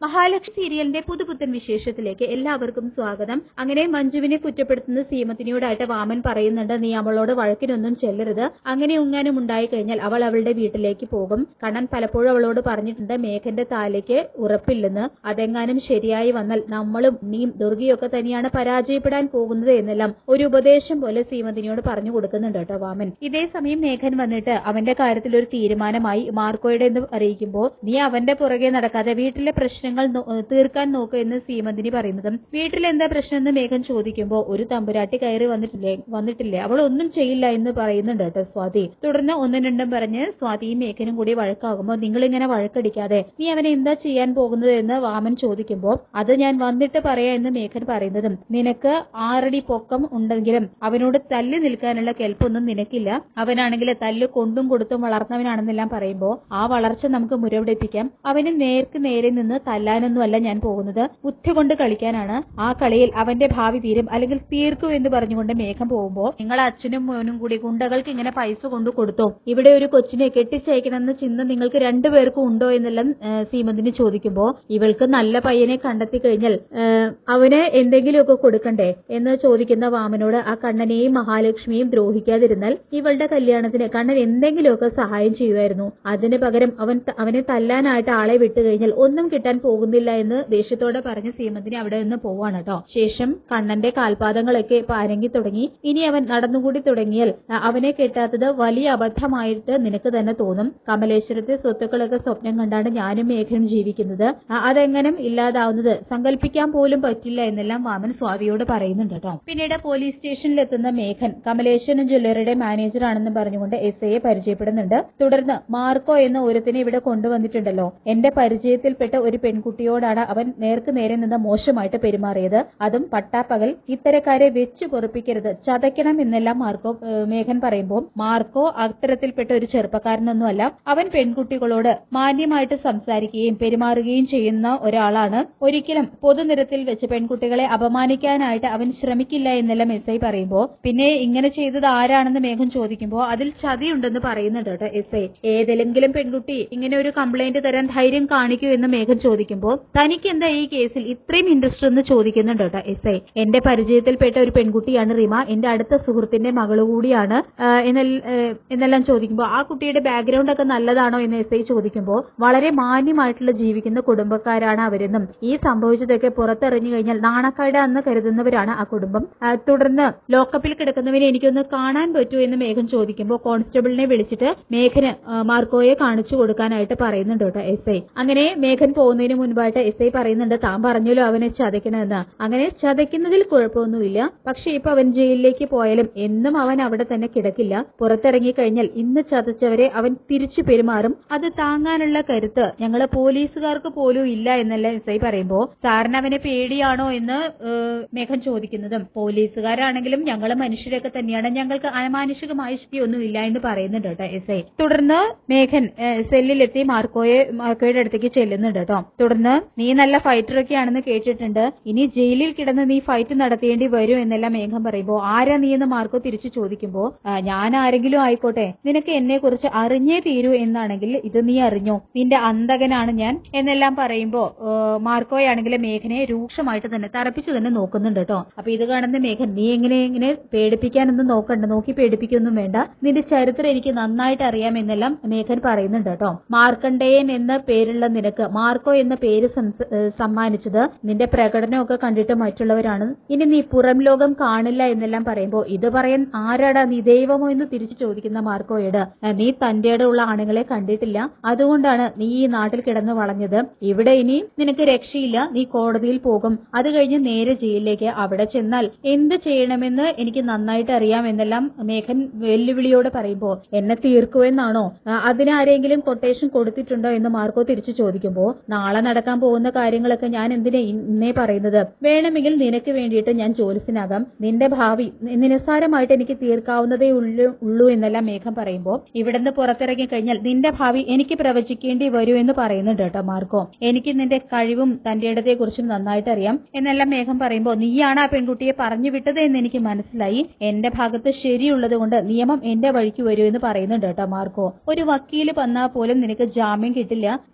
മഹാലക്ഷ്മി സീരിയലിന്റെ പുതുപുത്തൻ വിശേഷത്തിലേക്ക് എല്ലാവർക്കും സ്വാഗതം. അങ്ങനെ മഞ്ജുവിനെ കുറ്റപ്പെടുത്തുന്ന സീമത്തിനിയോടായിട്ട് വാമൻ പറയുന്നുണ്ട്, നീ അവളോട് വഴക്കിനൊന്നും ചെല്ലരുത്. അങ്ങനെ ഉങ്ങാനും ഉണ്ടായി കഴിഞ്ഞാൽ അവൾ അവളുടെ വീട്ടിലേക്ക് പോകും. കണ്ണൻ പലപ്പോഴും അവളോട് പറഞ്ഞിട്ടുണ്ട് മേഘന്റെ താലയ്ക്ക് ഉറപ്പില്ലെന്ന്. അതെങ്ങാനും ശരിയായി വന്നാൽ നമ്മളും നീയും ദുർഗയൊക്കെ തന്നെയാണ് പരാജയപ്പെടാൻ പോകുന്നത് എന്നെല്ലാം ഒരു ഉപദേശം പോലെ സീമന്തിനിയോട് പറഞ്ഞു കൊടുക്കുന്നുണ്ട് കേട്ടോ വാമൻ. ഇതേ സമയം മേഘൻ വന്നിട്ട് അവന്റെ കാര്യത്തിൽ ഒരു തീരുമാനമായി മാർക്കോയുടെ എന്ന് അറിയിക്കുമ്പോൾ, നീ അവന്റെ പുറകെ നടക്കാതെ വീട്ടിലെ പ്രശ്നങ്ങൾ തീർക്കാൻ നോക്കുക എന്ന് സീമന്തിനി പറയുന്നതും, വീട്ടിലെന്താ പ്രശ്നം എന്ന് മേഘൻ ചോദിക്കുമ്പോൾ, ഒരു തമ്പുരാട്ടി കയറി വന്നിട്ടില്ലേ അവൾ ഒന്നും ചെയ്യില്ല എന്ന് പറയുന്നുണ്ട് കേട്ടോ സ്വാതി. തുടർന്ന് ഒന്നും രണ്ടും പറഞ്ഞ് സ്വാതിയും മേഘനും കൂടി വഴക്കാകുമ്പോൾ, നിങ്ങളിങ്ങനെ വഴക്കടിക്കാതെ നീ അവനെ എന്താ ചെയ്യാൻ പോകുന്നത് എന്ന് വാമൻ ചോദിക്കുമ്പോൾ, അത് ഞാൻ വന്നിട്ട് പറയാ എന്ന് മേഘൻ പറയുന്നതും, നിനക്ക് 6 അടി പൊക്കം ഉണ്ടെങ്കിലും അവനോട് തല്ലി നിൽക്കാനുള്ള കെൽപ്പൊന്നും നിനക്കില്ല. അവനാണെങ്കിൽ തല്ല് കൊണ്ടും കൊടുത്തും വളർന്നവനാണെന്നെല്ലാം പറയുമ്പോൾ, ആ വളർച്ച നമുക്ക് മുരവിടിപ്പിക്കാം. അവന് നേർക്ക് നേരെ നിന്ന് തല്ലാനൊന്നുമല്ല ഞാൻ പോകുന്നത്, ബുദ്ധി കൊണ്ട് കളിക്കാനാണ്. ആ കളിയിൽ അവന്റെ ഭാവി തീരും, അല്ലെങ്കിൽ തീർക്കൂ എന്ന് പറഞ്ഞുകൊണ്ട് മേഘം പോകുമ്പോൾ, നിങ്ങൾ അച്ഛനും മോനും കൂടി ഗുണ്ടകൾക്ക് ഇങ്ങനെ പൈസ കൊണ്ടു കൊടുത്തോ? ഇവിടെ ഒരു കൊച്ചിനെ കെട്ടിച്ചയക്കണമെന്ന് ചിന്ത നിങ്ങൾക്ക് രണ്ടുപേർക്കും ഉണ്ടോ എന്നെല്ലാം സീമന്തിനി ചോദിക്കുമ്പോൾ, ഇവൾക്ക് നല്ല പയ്യനെ കണ്ടെത്തി കഴിഞ്ഞാൽ അവന് എന്തെങ്കിലുമൊക്കെ കൊടുക്കണ്ടേ എന്ന് ചോദിക്കുന്ന വാമനോട്, ആ കണ്ണനെയും മഹാലക്ഷ്മിയെയും ദ്രോഹിക്കാതിരുന്നാൽ ഇവളുടെ കല്യാണത്തിന് കണ്ണൻ എന്തെങ്കിലുമൊക്കെ സഹായം ചെയ്യുമായിരുന്നു. അതിന് പകരം അവനെ തല്ലാനായിട്ട് ആളെ വിട്ടുകഴിഞ്ഞാൽ ഒന്നും കിട്ടാൻ പോകുന്നില്ല എന്ന് ദേഷ്യത്തോടെ പറഞ്ഞ് സീമന്തിനി അവിടെ നിന്ന് പോവാണ് കേട്ടോ. ശേഷം കണ്ണന്റെ കാൽപാദങ്ങളൊക്കെ അരങ്ങി തുടങ്ങി. ഇനി അവൻ നടന്നുകൂടി തുടങ്ങിയാൽ അവനെ കെട്ടാത്തത് വലിയ അബദ്ധമായിട്ട് നിനക്ക് തന്നെ തോന്നും. കമലേശ്വരത്തെ സ്വത്തുക്കളൊക്കെ സ്വപ്നം കണ്ടാണ് ഞാനും മേഘനും ജീവിക്കുന്നത്. അതെങ്ങനെ ഇല്ലാതാവുന്നത് സങ്കല്പിക്കാൻ പോലും പറ്റില്ല എന്നെല്ലാം വാമൻ സ്വാതിയോട് പറയുന്നുണ്ട് കേട്ടോ. പിന്നീട് പോലീസ് സ്റ്റേഷനിലെത്തുന്ന മേഘൻ കമലേശ്വരൻ ജ്വല്ലറിയുടെ മാനേജർ ആണെന്ന് പറഞ്ഞുകൊണ്ട് എസ്ഐയെ പരിചയപ്പെടുന്നുണ്ട്. തുടർന്ന് മാർക്കോ എന്ന ഒരുത്തിനെ ഇവിടെ കൊണ്ടുവന്നിട്ടുണ്ടല്ലോ, എന്റെ പരിചയത്തിൽപ്പെട്ട ഒരു പെൺകുട്ടിയോടാണ് അവൻ നേർക്ക് നേരെ നിന്ന് മോശമായിട്ട് പെരുമാറിയത്, അതും പട്ടാപ്പകൽ. ഇത്തരക്കാരെ വെച്ചു പൊറുപ്പിക്കരുത്, ചതയ്ക്കണം എന്നെല്ലാം മേഘൻ പറയുമ്പോൾ, മാർക്കോ അത്തരത്തിൽപ്പെട്ട ഒരു ചെറുപ്പക്കാരനൊന്നുമല്ല. അവൻ പെൺകുട്ടികളോട് മാന്യമായിട്ട് സംസാരിക്കുകയും പെരുമാറുകയും ചെയ്യുന്ന ഒരാളാണ്. ഒരിക്കലും പൊതുനിരത്തിൽ വെച്ച് പെൺകുട്ടികളെ അപമാനിക്കാനായിട്ട് അവൻ ശ്രമിക്കില്ല എന്നെല്ലാം എസ്ഐ പറയുമ്പോൾ, പിന്നെ ഇങ്ങനെ ചെയ്തത് ആരാണെന്ന് മേഘൻ ചോദിക്കുമ്പോൾ, അതിൽ ചതിയുണ്ടെന്ന് പറയുന്നുണ്ട് കേട്ടോ എസ്ഐ. ഏതെങ്കിലും പെൺകുട്ടി ഇങ്ങനെ ഒരു കംപ്ലൈന്റ് തരാൻ ധൈര്യം കാണിക്കൂ എന്ന് മേഘൻ ചോദിക്കുമ്പോൾ, തനിക്ക് എന്താ ഈ കേസിൽ ഇത്രയും ഇൻട്രസ്റ്റ് എന്ന് ചോദിക്കുന്നുണ്ട് കേട്ടോ എസ്ഐ. എന്റെ പരിചയത്തിൽപ്പെട്ട ഒരു പെൺകുട്ടിയാണ് റിമ, എന്റെ അടുത്ത സുഹൃത്തിന്റെ മകള് കൂടിയാണ് എന്നെല്ലാം ചോദിക്കുമ്പോൾ, ആ കുട്ടിയുടെ ബാക്ക്ഗ്രൗണ്ട് ഒക്കെ നല്ലതാണോ എന്ന് എസ്ഐ ചോദിക്കുമ്പോൾ, വളരെ മാന്യമായിട്ടുള്ള ജീവിക്കുന്ന കുടുംബക്കാരാണ് അവരെന്നും ഈ സംഭവിച്ചതൊക്കെ പുറത്തെറിഞ്ഞു കഴിഞ്ഞാൽ നാണക്കേട് എന്ന് കരുതുന്നവരാണ് ആ കുടുംബം. തുടർന്ന് ലോക്കപ്പിൽ കിടക്കുന്നവനെ എനിക്കൊന്ന് കാണാൻ പറ്റൂ എന്ന് മേഘൻ ചോദിക്കുമ്പോൾ, കോൺസ്റ്റബിളിനെ വിളിച്ചിട്ട് മേഘന് മാർക്കോയെ കാണിച്ചു കൊടുക്കാനായിട്ട് പറയുന്നുണ്ട് കേട്ടോ എസ്ഐ. അങ്ങനെ മേഘൻ പോകുന്നതിന് മുൻപായിട്ട് എസ്ഐ പറയുന്നുണ്ട്, താൻ പറഞ്ഞല്ലോ അവനെ ചതയ്ക്കണമെന്ന്. അങ്ങനെ ചതയ്ക്കുന്നതിൽ കുഴപ്പമൊന്നുമില്ല, പക്ഷെ ഇപ്പൊ അവൻ ജയിലിലേക്ക് പോയാലും എന്നും അവൻ അവിടെ തന്നെ കിടക്കില്ല. പുറത്തിറങ്ങി കഴിഞ്ഞാൽ ഇന്ന് ചതച്ചവരെ അവൻ തിരിച്ചു പെരുമാറും. അത് താങ്ങാനുള്ള കരുത്ത് ഞങ്ങള് പോലീസുകാർക്ക് പോലും ഇല്ല എന്നല്ല എസ്ഐ പറയുമ്പോ, സാറിന് അവനെ പേടിയാണോ എന്ന് മേഘൻ ചോദിക്കുന്നതും, പോലീസുകാരാണെങ്കിലും ഞങ്ങള് മനുഷ്യരൊക്കെ തന്നെയാണ്, ഞങ്ങൾക്ക് അമാനുഷികമായ ശക്തിയൊന്നുമില്ല എന്ന് പറയുന്നുണ്ട് കേട്ടോ എസ്ഐ. തുടർന്ന് മേഘൻ സെല്ലിലെത്തി മാർക്കോയുടെ അടുത്തേക്ക് ചെല്ലുന്നുണ്ട് കേട്ടോ. തുടർന്ന്, നീ നല്ല ഫൈറ്ററൊക്കെ ആണെന്ന് കേട്ടിട്ടുണ്ട്, ഇനി ജയിലിൽ കിടന്ന് നീ ഫൈറ്റ് നടത്തേണ്ടി വരും എന്നെല്ലാം മേഘം പറയുമ്പോ, ആരാ നീ എന്ന് മാർക്കോ തിരിച്ചു ചോദിക്കുമ്പോ, ഞാൻ ആരെങ്കിലും ആയിക്കോട്ടെ, നിനക്ക് എന്നെ കുറിച്ച് അറിഞ്ഞേ തീരൂ എന്നാണെങ്കിൽ ഇത് നീ അറിഞ്ഞോ, നിന്റെ അന്തകനാണ് ഞാൻ എന്നെല്ലാം പറയുമ്പോ മാർക്കോയാണെങ്കിൽ മേഘനെ രൂക്ഷമായിട്ട് തന്നെ തറപ്പിച്ചു തന്നെ നോക്കുന്നുണ്ട് കേട്ടോ. അപ്പൊ ഇത് കാണുന്ന മേഘൻ, നീ ഇങ്ങനെ പേടിപ്പിക്കാനൊന്നും നോക്കണ്ട, നോക്കി പേടിപ്പിക്കൊന്നും വേണ്ട, നിന്റെ ചരിത്രം എനിക്ക് നന്നായിട്ട് അറിയാം എന്നെല്ലാം മേഘൻ പറയുന്നുണ്ട് കേട്ടോ. മാർക്കണ്ഡേയൻ എന്ന പേരുള്ള നിനക്ക് മാർക്കോ എന്ന പേര് സമ്മാനിച്ചത് നിന്റെ പ്രകടനമൊക്കെ കണ്ടിട്ട് മറ്റുള്ളവരാണ്, ഇനി നീ പുറം ലോകം കാണില്ല എന്നെല്ലാം പറയുമ്പോ, ഇത് പറയാൻ ആരാടാ നീ, ദൈവമോ എന്ന് തിരിച്ചു ചോദിക്കുന്ന മാർക്കോയോട്, നീ തന്റെ ഉള്ള ആണുങ്ങളെ കണ്ടിട്ടില്ല, അതുകൊണ്ടാണ് നീ ഈ നാട്ടിൽ കിടന്നു വളഞ്ഞത്. ഇവിടെ ഇനി നിനക്ക് രക്ഷയില്ല, നീ കോടതിയിൽ പോകും, അത് കഴിഞ്ഞ് നേരെ ജയിലിലേക്ക്. അവിടെ ചെന്നാൽ എന്ത് ചെയ്യണമെന്ന് എനിക്ക് നന്നായിട്ട് അറിയാം എന്നെല്ലാം മേഘൻ വെല്ലുവിളിയോട് പറയുമ്പോ, എന്നെ തീർക്കുമെന്നാണോ, അതിനാരെങ്കിലും കൊട്ടേഷൻ കൊടുത്തിട്ടുണ്ടോ എന്ന് മാർക്കോ തിരിച്ചു ചോദിക്കുമ്പോ, നാളെ നടക്കാൻ പോകുന്ന കാര്യങ്ങളൊക്കെ ഞാൻ എന്തിനാ ഇന്നേ പറയുന്നത്, വേണമെങ്കിൽ നിനക്ക് വേണ്ടിയിട്ട് ഞാൻ ജോലിസിനാകാം, നിന്റെ ഭാവി നിസ്സാരമായിട്ട് എനിക്ക് തീർക്കാവുന്നതേ ഉള്ളൂ എന്നെല്ലാം മേഘം പറയുമ്പോ, ഇവിടുന്ന് പുറത്തിറങ്ങി കഴിഞ്ഞാൽ നിന്റെ ഭാവി എനിക്ക് പ്രവചിക്കേണ്ടി വരൂ എന്ന് പറയുന്നുണ്ട് കേട്ടോ മാർക്കോ. എനിക്ക് നിന്റെ കഴിവും തന്റെ ഇടത്തെ കുറിച്ചും നന്നായിട്ട് അറിയാം എന്നെല്ലാം മേഘം പറയുമ്പോ, നീയാണ് ആ പെൺകുട്ടിയെ പറഞ്ഞു വിട്ടത് എന്ന് എനിക്ക് മനസ്സിലായി, എന്റെ ഭാഗത്ത് ശരിയുള്ളത് കൊണ്ട് നിയമം എന്റെ വഴിക്ക് വരൂ എന്ന് പറയുന്നുണ്ട് കേട്ടോ മാർക്കോ. ഒരു വക്കീല് വന്നാൽ പോലും നിനക്ക് ജാമ്യം കിട്ടില്ല,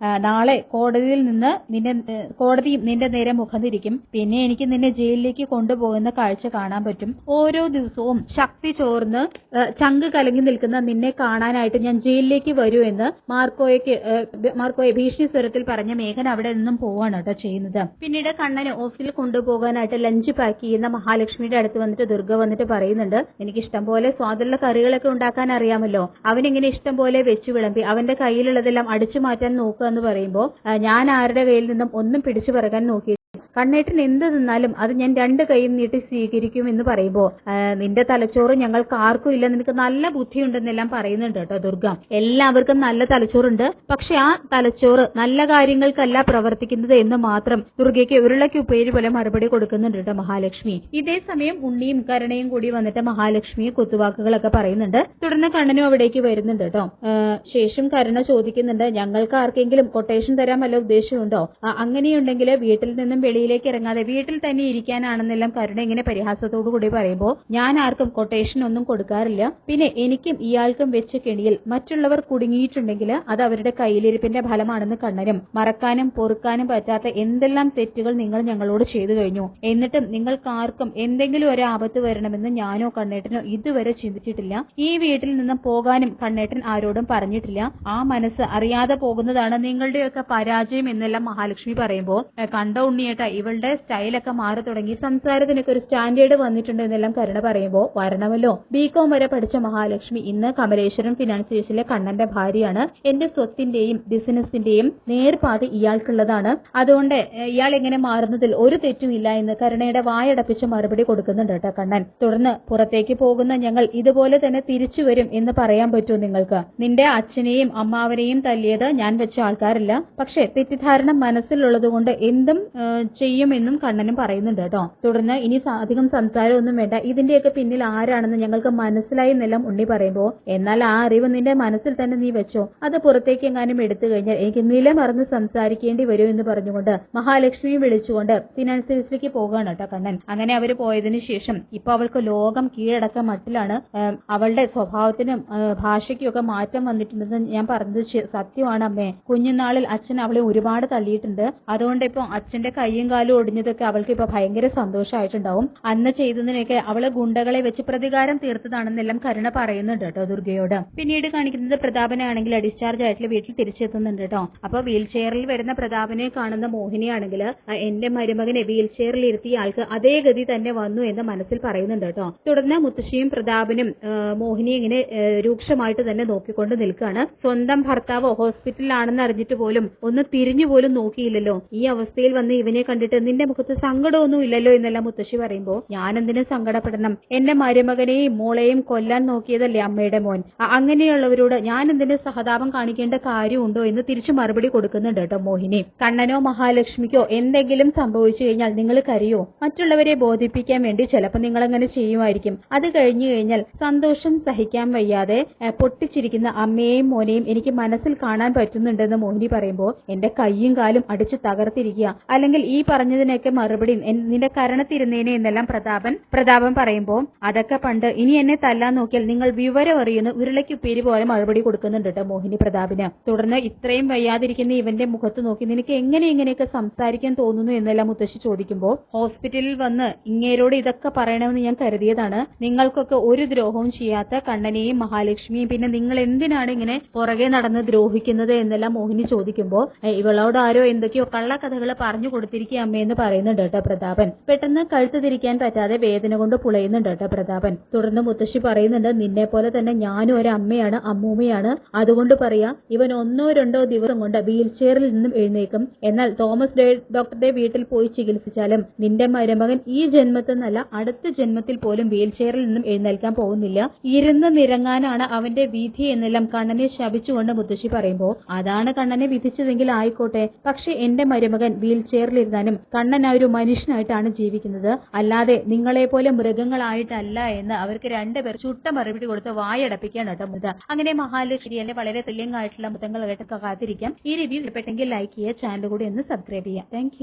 നാളെ കോടതിയിൽ നിന്ന് കോടതിയും നിന്റെ നേരെ മുഖം തിരിക്കും. പിന്നെ എനിക്ക് നിന്നെ ജയിലിലേക്ക് കൊണ്ടുപോകുന്ന കാഴ്ച കാണാൻ പറ്റും. ഓരോ ദിവസവും ശക്തി ചോർന്ന് ചങ്ക് കലങ്ങി നിൽക്കുന്ന നിന്നെ കാണാനായിട്ട് ഞാൻ ജയിലിലേക്ക് വരൂ എന്ന് മാർക്കോയെ ഭീഷണി സ്വരത്തിൽ പറഞ്ഞ മേഘൻ അവിടെ നിന്നും പോവാണ് കേട്ടോ ചെയ്യുന്നത്. പിന്നീട് കണ്ണനെ ഓഫീസിൽ കൊണ്ടുപോകാനായിട്ട് ലഞ്ച് പാക്ക് ചെയ്യുന്ന മഹാലക്ഷ്മിയുടെ അടുത്ത് വന്നിട്ട് ദുർഗ വന്നിട്ട് പറയുന്നുണ്ട്, എനിക്ക് ഇഷ്ടം പോലെ സ്വാദുള്ള കറികളൊക്കെ ഉണ്ടാക്കാൻ അറിയാമല്ലോ. അവനിങ്ങനെ ഇഷ്ടം പോലെ വെച്ചു വിളമ്പി അവന്റെ കയ്യിലുള്ളതെല്ലാം അടിച്ചു മാറ്റാൻ നോക്കുക എന്ന് പറയുമ്പോൾ ഞാൻ ആരുടെ കയ്യിൽ നിന്നും ഒന്നും പിടിച്ചു പറക്കാൻ നോക്കി കണ്ണേട്ടൻ എന്ത് തിന്നാലും അത് ഞാൻ 2 കൈയും നീട്ടി സ്വീകരിക്കും എന്ന് പറയുമ്പോ നിന്റെ തലച്ചോറ് ഞങ്ങൾക്ക് ആർക്കും ഇല്ല, നിനക്ക് നല്ല ബുദ്ധിയുണ്ടെന്നെല്ലാം പറയുന്നുണ്ട് കേട്ടോ ദുർഗ. എല്ലാവർക്കും നല്ല തലച്ചോറുണ്ട്, പക്ഷെ ആ തലച്ചോറ് നല്ല കാര്യങ്ങൾക്കല്ല പ്രവർത്തിക്കുന്നത് എന്ന് മാത്രം ദുർഗയ്ക്ക് ഉരുളയ്ക്കുപ്പേര് പോലെ മറുപടി കൊടുക്കുന്നുണ്ട് കേട്ടോ മഹാലക്ഷ്മി. ഇതേ സമയം ഉണ്ണിയും കരുണയും കൂടി വന്നിട്ട് മഹാലക്ഷ്മിയെ കുത്തുവാക്കുകളൊക്കെ പറയുന്നുണ്ട്. തുടർന്ന് കണ്ണനും അവിടേക്ക് വരുന്നുണ്ട് കേട്ടോ. ശേഷം കരുണ ചോദിക്കുന്നുണ്ട്, ഞങ്ങൾക്ക് ആർക്കെങ്കിലും കൊട്ടേഷൻ തരാൻ വല്ല ഉദ്ദേശമുണ്ടോ? അങ്ങനെയുണ്ടെങ്കിൽ വീട്ടിൽ നിന്നും വെളിയിലേക്ക് ഇറങ്ങാതെ വീട്ടിൽ തന്നെ ഇരിക്കാനാണെന്നെല്ലാം കരുണ ഇങ്ങനെ പരിഹാസത്തോടു കൂടി പറയുമ്പോൾ ഞാൻ ആർക്കും കൊട്ടേഷൻ ഒന്നും കൊടുക്കാറില്ല. പിന്നെ എനിക്കും ഇയാൾക്കും വെച്ച കെണിയിൽ മറ്റുള്ളവർ കുടുങ്ങിയിട്ടുണ്ടെങ്കിൽ അത് അവരുടെ കയ്യിലിരിപ്പിന്റെ ഫലമാണെന്ന് കണ്ണനും മറക്കാനും പൊറുക്കാനും പറ്റാത്ത എന്തെല്ലാം തെറ്റുകൾ നിങ്ങൾ ഞങ്ങളോട് ചെയ്തു കഴിഞ്ഞു. എന്നിട്ടും നിങ്ങൾക്ക് ആർക്കും എന്തെങ്കിലും ഒരു ആപത്ത് വരണമെന്ന് ഞാനോ കണ്ണേട്ടനോ ഇതുവരെ ചിന്തിച്ചിട്ടില്ല. ഈ വീട്ടിൽ നിന്നും പോകാനും കണ്ണേട്ടൻ ആരോടും പറഞ്ഞിട്ടില്ല. ആ മനസ്സ് അറിയാതെ പോകുന്നതാണ് നിങ്ങളുടെയൊക്കെ പരാജയം എന്നെല്ലാം മഹാലക്ഷ്മി പറയുമ്പോൾ കണ്ട ഉണ്ണിയേട്ട ഇവളുടെ സ്റ്റൈലൊക്കെ മാറി തുടങ്ങി, സംസാരത്തിനൊക്കെ ഒരു സ്റ്റാൻഡേർഡ് വന്നിട്ടുണ്ട് എന്നെല്ലാം കരുണ പറയുമ്പോൾ വരണമല്ലോ, ബികോം വരെ പഠിച്ച മഹാലക്ഷ്മി ഇന്ന് കമലേശ്വരം ഫിനാൻസിയേഴ്സിലെ കണ്ണന്റെ ഭാര്യയാണ്. എന്റെ സ്വത്തിന്റെയും ബിസിനസിന്റെയും നേർപാതി ഇയാൾക്കുള്ളതാണ്. അതുകൊണ്ട് ഇയാൾ എങ്ങനെ മാറുന്നതിൽ ഒരു തെറ്റുമില്ല എന്ന് കരുണയുടെ വായടപ്പിച്ച് മറുപടി കൊടുക്കുന്നുണ്ട് കേട്ടോ കണ്ണൻ. തുടർന്ന് പുറത്തേക്ക് പോകുന്ന ഞങ്ങൾ ഇതുപോലെ തന്നെ തിരിച്ചു വരും എന്ന് പറയാൻ പറ്റുമോ നിങ്ങൾക്ക്? നിന്റെ അച്ഛനെയും അമ്മാവനെയും തല്ലിയത് ഞാൻ വെച്ച ആൾക്കാരല്ല, പക്ഷെ തെറ്റിദ്ധാരണ മനസ്സിലുള്ളതുകൊണ്ട് എന്തും ചെയ്യുമെന്നും കണ്ണനും പറയുന്നുണ്ട് കേട്ടോ. തുടർന്ന് ഇനി അധികം സംസാരമൊന്നും വേണ്ട, ഇതിന്റെയൊക്കെ പിന്നിൽ ആരാണെന്ന് ഞങ്ങൾക്ക് മനസ്സിലായി എന്നെല്ലാം ഉണ്ണി പറയുമ്പോ എന്നാൽ ആ അറിവ് നിന്റെ മനസ്സിൽ തന്നെ നീ വെച്ചോ, അത് പുറത്തേക്ക് എങ്ങാനും എടുത്തു കഴിഞ്ഞാൽ എനിക്ക് നിലമറന്ന് സംസാരിക്കേണ്ടി വരും എന്ന് പറഞ്ഞുകൊണ്ട് മഹാലക്ഷ്മിയെ വിളിച്ചുകൊണ്ട് ഫിനാൻസിയേഴ്സിലേക്ക് പോകാണ് കേട്ടോ കണ്ണൻ. അങ്ങനെ അവര് പോയതിനു ശേഷം ഇപ്പൊ അവൾക്ക് ലോകം കീഴടക്ക മട്ടിലാണ്. അവളുടെ സ്വഭാവത്തിനും ഭാഷയ്ക്കും ഒക്കെ മാറ്റം വന്നിട്ടുണ്ടെന്ന് ഞാൻ പറഞ്ഞത് സത്യമാണ് അമ്മേ. കുഞ്ഞുനാളിൽ അച്ഛൻ അവളെ ഒരുപാട് തള്ളിയിട്ടുണ്ട്. അതുകൊണ്ട് ഇപ്പൊ അച്ഛന്റെ കയ്യും കാലും ഒടിഞ്ഞതൊക്കെ അവൾക്ക് ഇപ്പൊ ഭയങ്കര സന്തോഷമായിട്ടുണ്ടാവും. അന്ന് ചെയ്തതിനൊക്കെ അവള് ഗുണ്ടകളെ വെച്ച് പ്രതികാരം തീർത്തതാണെന്നെല്ലാം കരുണ പറയുന്നുണ്ട് കേട്ടോ ദുർഗയോട്. പിന്നീട് കാണിക്കുന്നത് പ്രതാപനാണെങ്കിൽ ഡിസ്ചാർജ് ആയിട്ടുള്ള വീട്ടിൽ തിരിച്ചെത്തുന്നുണ്ട് കേട്ടോ. അപ്പൊ വീൽ ചെയറിൽ വരുന്ന പ്രതാപനെ കാണുന്ന മോഹിനിയാണെങ്കിൽ എന്റെ മരുമകനെ വീൽ ചെയറിൽ ഇരുത്തിയ ആൾക്ക് അതേ ഗതി തന്നെ വന്നു എന്ന് മനസ്സിൽ പറയുന്നുണ്ട് കേട്ടോ. തുടർന്ന് മുത്തശ്ശിയും പ്രതാപനും മോഹിനിയെ ഇങ്ങനെ രൂക്ഷമായിട്ട് തന്നെ നോക്കിക്കൊണ്ട് നിൽക്കുകയാണ്. സ്വന്തം ഭർത്താവോ ഹോസ്പിറ്റലിലാണെന്ന് അറിഞ്ഞിട്ട് പോലും ഒന്ന് തിരിഞ്ഞു പോലും നോക്കിയില്ലല്ലോ. ഈ അവസ്ഥയിൽ വന്ന് ഇവനെ കണ്ടിട്ട് നിന്റെ മുഖത്ത് സങ്കടമൊന്നും ഇല്ലല്ലോ എന്നെല്ലാം മുത്തശ്ശി പറയുമ്പോ ഞാൻ എന്തിനും സങ്കടപ്പെടണം? എന്റെ മരുമകനെയും മോളെയും കൊല്ലാൻ നോക്കിയതല്ലേ അമ്മയുടെ മോൻ. അങ്ങനെയുള്ളവരോട് ഞാൻ എന്തിനും സഹതാപം കാണിക്കേണ്ട കാര്യമുണ്ടോ എന്ന് തിരിച്ചു മറുപടി കൊടുക്കുന്നുണ്ട് കേട്ടോ മോഹിനി. കണ്ണനോ മഹാലക്ഷ്മിക്കോ എന്തെങ്കിലും സംഭവിച്ചു കഴിഞ്ഞാൽ നിങ്ങൾ കരയോ? മറ്റുള്ളവരെ ബോധിപ്പിക്കാൻ വേണ്ടി ചിലപ്പോൾ നിങ്ങൾ അങ്ങനെ ചെയ്യുമായിരിക്കും. അത് കഴിഞ്ഞു കഴിഞ്ഞാൽ സന്തോഷം സഹിക്കാൻ വയ്യാതെ പൊട്ടിച്ചിരിക്കുന്ന അമ്മയെയും മോനെയും എനിക്ക് മനസ്സിൽ കാണാൻ പറ്റുന്നുണ്ടെന്ന് മോഹിനി പറയുമ്പോ എന്റെ കൈയും കാലും അടിച്ചു തകർത്തിരിക്കുക, അല്ലെങ്കിൽ ഈ പറഞ്ഞതിനൊക്കെ മറുപടി നിന്റെ കരണത്തിരുന്നേനെ എന്നെല്ലാം പ്രതാപൻ പറയുമ്പോ അതൊക്കെ പണ്ട്, ഇനി എന്നെ തല്ലാൻ നോക്കിയാൽ നിങ്ങൾ വിവരം അറിയുന്നു ഉരുളയ്ക്കുപ്പേരി പോലെ മറുപടി കൊടുക്കുന്നുണ്ട് കേട്ടോ മോഹിനി പ്രതാപിന്. തുടർന്ന് ഇത്രയും വയ്യാതിരിക്കുന്ന ഇവന്റെ മുഖത്ത് നോക്കി നിനക്ക് എങ്ങനെയൊക്കെ സംസാരിക്കാൻ തോന്നുന്നു എന്നെല്ലാം മുത്തശ്ശി ചോദിക്കുമ്പോ ഹോസ്പിറ്റലിൽ വന്ന് ഇങ്ങേരോട് ഇതൊക്കെ പറയണമെന്ന് ഞാൻ കരുതിയതാണ്. നിങ്ങൾക്കൊക്കെ ഒരു ദ്രോഹവും ചെയ്യാത്ത കണ്ണനെയും മഹാലക്ഷ്മിയും പിന്നെ നിങ്ങൾ എന്തിനാണ് ഇങ്ങനെ പുറകെ നടന്ന് ദ്രോഹിക്കുന്നത് എന്നെല്ലാം മോഹിനി ചോദിക്കുമ്പോ ഇവളോട് ആരോ എന്തൊക്കെയോ കള്ളക്കഥകൾ പറഞ്ഞു കൊടുത്തിരിക്കുക അമ്മയെന്ന് പറയുന്നുണ്ട് കേട്ടോ പ്രതാപൻ. പെട്ടെന്ന് കഴുത്ത് തിരിക്കാൻ പറ്റാതെ വേദന കൊണ്ട് പുളയുന്നുണ്ട് കേട്ടോ പ്രതാപൻ. തുടർന്ന് മുത്തശ്ശി പറയുന്നുണ്ട്, നിന്നെ പോലെ തന്നെ ഞാനും ഒരു അമ്മയാണ്, അമ്മൂമ്മയാണ്. അതുകൊണ്ട് പറയാ ഇവൻ 1-2 ദിവസം കൊണ്ട് വീൽ ചെയറിൽ നിന്നും എഴുന്നേക്കും. എന്നാൽ തോമസ് ഡോക്ടറുടെ വീട്ടിൽ പോയി ചികിത്സിച്ചാലും നിന്റെ മരുമകൻ ഈ ജന്മത്തിൽ നിന്നല്ല അടുത്ത ജന്മത്തിൽ പോലും വീൽ ചെയറിൽ നിന്നും എഴുന്നേൽക്കാൻ പോകുന്നില്ല. ഇരുന്ന് നിരങ്ങാനാണ് അവന്റെ വിധി എന്നെല്ലാം കണ്ണനെ ശപിച്ചുകൊണ്ട് മുത്തശ്ശി പറയുമ്പോ അതാണ് കണ്ണനെ വിധിച്ചതെങ്കിൽ ആയിക്കോട്ടെ, പക്ഷെ എന്റെ മരുമകൻ വീൽ ചെയറിലിരുന്നാലും കണ്ണൻ ഒരു മനുഷ്യനായിട്ടാണ് ജീവിക്കുന്നത്, അല്ലാതെ നിങ്ങളെ പോലെ മൃഗങ്ങളായിട്ടല്ല എന്ന് അവർക്ക് 2 പേർ ചുട്ട മറുപടി കൊടുത്ത് വായടപ്പിക്കാൻ കേട്ടോ മുത. അങ്ങനെ മഹാലക്ഷ്മിയെ വളരെ ത്രില്ലിംഗ് ആയിട്ടുള്ള മുതങ്ങളായിട്ട് കാത്തിരിക്കാം. ഈ റിവ്യൂ ഇഷ്ടപ്പെട്ടെങ്കിൽ ലൈക്ക് ചെയ്യുക, ചാനൽ കൂടി ഒന്ന് സബ്സ്ക്രൈബ് ചെയ്യുക. താങ്ക്